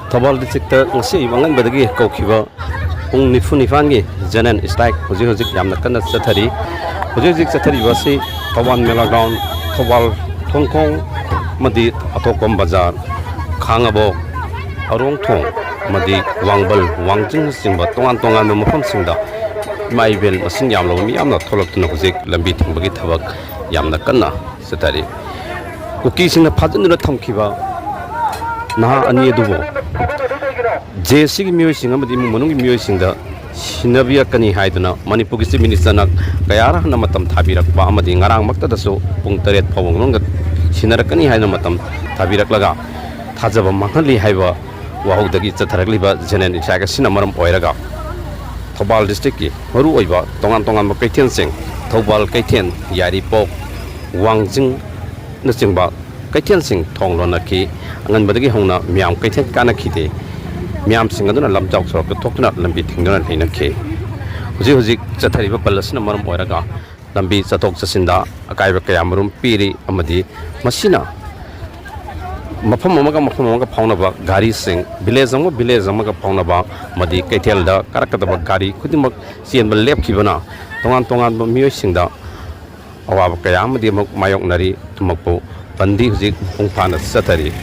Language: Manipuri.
Thoubal district ngasi wangan badagi kaukiba Pung nifangi Janan strike hujik yamna kana Chathari hujik Chathari wasi Thoubal mela ground Thoubal thongkong madi atokom bazar khangabo arong thong madi wangbal wangjing singba tongan mafam singda maibel masing yamlo mi yamna tholotna hujik lambi thingbagi thabak yamna kana Chathari kuki singna phajnura thamkiba naha ani dubo JC mioi singa madi munung mioi singda sinabiya kani haiduna Manipur Chief Minister na Kayada na matam thabirak ba amadi ngarang makta daso pung 8 phawong nga sinarakani haina matam thabirak laga thajaba manghali haiba wahudagi chatharakliba jenen isaga sinamaram oiraga Thoubal district ki maru oiba tongan ma kaithen sing Thoubal kaithen yari pok wangjing na singba kaithen sing thonglona ki angan badagi hongna miam kaithen kana khite miam sing aduna lamjau sorok thokna lambi thingdona leina khe hujik Chathari ba palasna maram oiraga lambi chatok chasinda akaiba kayamarum piri amadi masina Mapham amaga phaunaba gari sing village amaga phaunaba madi kaithelda karakadaba gari khudimak sienba lepkhibana tongan mioi singda awaba kayamadi mayok nari tumakpo bandi hujik pungphana Chathari